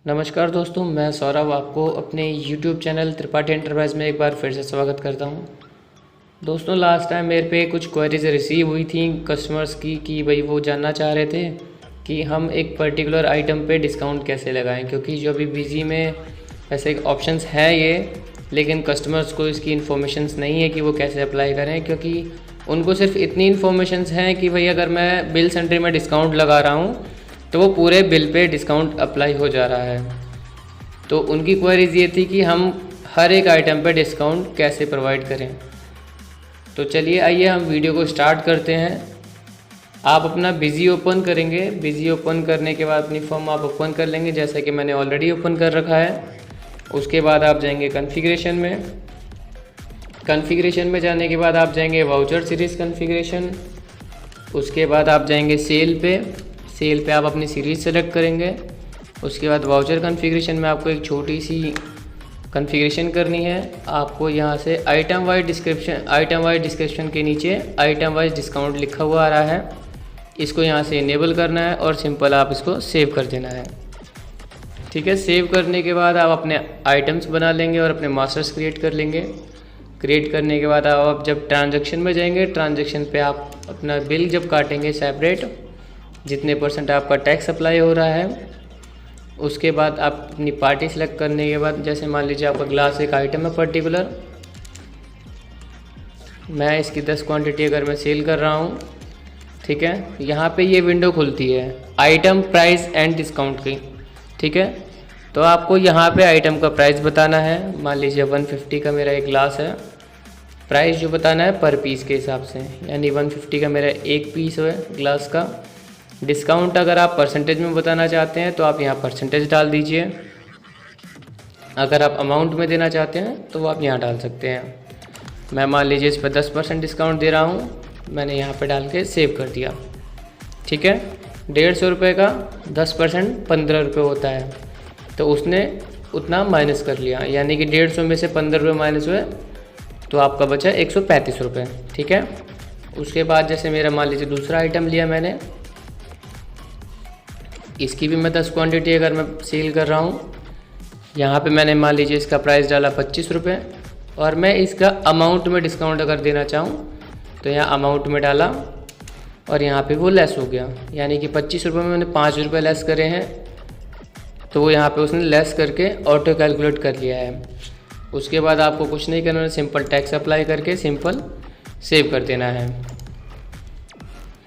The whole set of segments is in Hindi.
नमस्कार दोस्तों, मैं सौरभ आपको अपने YouTube चैनल त्रिपाठी एंटरप्राइज़ में एक बार फिर से स्वागत करता हूं। दोस्तों, लास्ट टाइम मेरे पे कुछ क्वेरीज रिसीव हुई थी कस्टमर्स की कि भाई वो जानना चाह रहे थे कि हम एक पर्टिकुलर आइटम पे डिस्काउंट कैसे लगाएं, क्योंकि जो अभी बिजी में ऐसे ऑप्शंस हैं ये, लेकिन कस्टमर्स को इसकी इन्फॉर्मेशंस नहीं है कि वो कैसे अप्लाई करें, क्योंकि उनको सिर्फ इतनी इन्फॉर्मेशंस हैं कि भाई अगर मैं बिल सेंट्री में डिस्काउंट लगा रहा हूँ तो वो पूरे बिल पे डिस्काउंट अप्लाई हो जा रहा है। तो उनकी क्वेरीज ये थी कि हम हर एक आइटम पे डिस्काउंट कैसे प्रोवाइड करें। तो चलिए आइए हम वीडियो को स्टार्ट करते हैं। आप अपना बिजी ओपन करेंगे, बिजी ओपन करने के बाद अपनी फॉर्म आप ओपन कर लेंगे, जैसा कि मैंने ऑलरेडी ओपन कर रखा है। उसके बाद आप जाएंगे कॉन्फ़िगरेशन में। कॉन्फ़िगरेशन में जाने के बाद आप जाएंगे वाउचर सीरीज़ कॉन्फ़िगरेशन। उसके बाद आप जाएंगे सेल पे आप अपनी सीरीज़ सेलेक्ट करेंगे। उसके बाद वाउचर कॉन्फ़िगरेशन में आपको एक छोटी सी कॉन्फ़िगरेशन करनी है। आपको यहाँ से आइटम वाइज डिस्क्रिप्शन के नीचे आइटम वाइज डिस्काउंट लिखा हुआ आ रहा है, इसको यहाँ से इनेबल करना है और सिंपल आप इसको सेव कर देना है। ठीक है, सेव करने के बाद आप अपने आइटम्स बना लेंगे और अपने मास्टर्स क्रिएट कर लेंगे। क्रिएट करने के बाद आप जब ट्रांजैक्शन में जाएंगे, ट्रांजैक्शन पे आप अपना बिल जब काटेंगे सेपरेट, जितने % आपका टैक्स अप्लाई हो रहा है, उसके बाद आप अपनी पार्टी सेलेक्ट करने के बाद, जैसे मान लीजिए आपका ग्लास एक आइटम है पर्टिकुलर, मैं इसकी 10 क्वांटिटी अगर मैं सेल कर रहा हूँ, ठीक है, यहाँ पे ये विंडो खुलती है आइटम प्राइस एंड डिस्काउंट की। ठीक है, तो आपको यहाँ पे आइटम का प्राइस बताना है। मान लीजिए 150 का मेरा एक ग्लास है, प्राइस जो बताना है पर पीस के हिसाब से, यानी 150 का मेरा एक पीस है ग्लास का। डिस्काउंट अगर आप परसेंटेज में बताना चाहते हैं तो आप यहाँ परसेंटेज डाल दीजिए। अगर आप अमाउंट में देना चाहते हैं तो वो आप यहाँ डाल सकते हैं। मैं मान लीजिए इस पर 10% डिस्काउंट दे रहा हूँ, मैंने यहाँ पे डाल के सेव कर दिया। ठीक है, 150 रुपये का 10% 15 रुपये होता है, तो उसने उतना माइनस कर लिया, यानी कि 150 में से 15 रुपये माइनस हुए तो आपका बचा 135 रुपये। ठीक है, उसके बाद जैसे मेरा मान लीजिए दूसरा आइटम लिया मैंने, इसकी भी मैं 10 क्वांटिटी अगर मैं सेल कर रहा हूँ, यहाँ पे मैंने मान लीजिए इसका प्राइस डाला 25 रुपये, और मैं इसका अमाउंट में डिस्काउंट अगर देना चाहूँ तो यहाँ अमाउंट में डाला और यहाँ पे वो लेस हो गया, यानी कि 25 रुपये में मैंने 5 रुपये लेस करे हैं, तो वो यहाँ पे उसने लेस करके ऑटो कैलकुलेट कर लिया है। उसके बाद आपको कुछ नहीं करना है, सिंपल टैक्स अप्लाई करके सिंपल सेव कर देना है।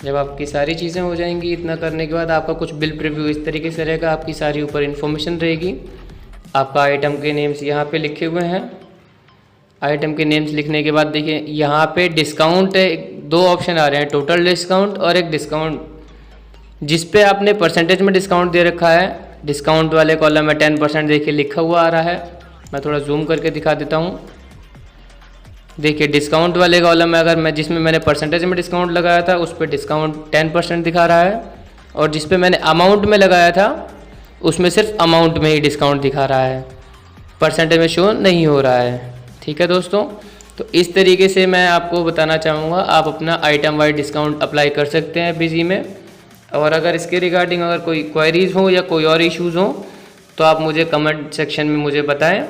जब आपकी सारी चीज़ें हो जाएंगी, इतना करने के बाद आपका कुछ बिल प्रीव्यू इस तरीके से रहेगा, आपकी सारी ऊपर इन्फॉर्मेशन रहेगी। आपका आइटम के नेम्स यहाँ पे लिखे हुए हैं। आइटम के नेम्स लिखने के बाद देखिए यहाँ पे डिस्काउंट है, 2 ऑप्शन आ रहे हैं, टोटल डिस्काउंट और एक डिस्काउंट, जिस पे आपने परसेंटेज में डिस्काउंट दे रखा है। डिस्काउंट वाले कॉलम में 10% देखिए लिखा हुआ आ रहा है। मैं थोड़ा जूम करके दिखा देता हूँ। देखिए डिस्काउंट वाले कॉलम में अगर मैं जिसमें मैंने परसेंटेज में डिस्काउंट लगाया था उस पर डिस्काउंट 10% दिखा रहा है, और जिस पे मैंने अमाउंट में लगाया था उसमें सिर्फ अमाउंट में ही डिस्काउंट दिखा रहा है, परसेंटेज में शो नहीं हो रहा है। ठीक है दोस्तों, तो इस तरीके से मैं आपको बताना चाहूँगा, आप अपना आइटम वाइज डिस्काउंट अप्लाई कर सकते हैं बिजी में। और अगर इसके रिगार्डिंग अगर कोई क्वेरीज हो या कोई और इश्यूज़ हो तो आप मुझे कमेंट सेक्शन में मुझे बताएं,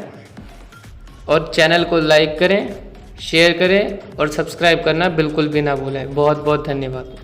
और चैनल को लाइक करें, शेयर करें और सब्सक्राइब करना बिल्कुल भी ना भूलें। बहुत बहुत धन्यवाद।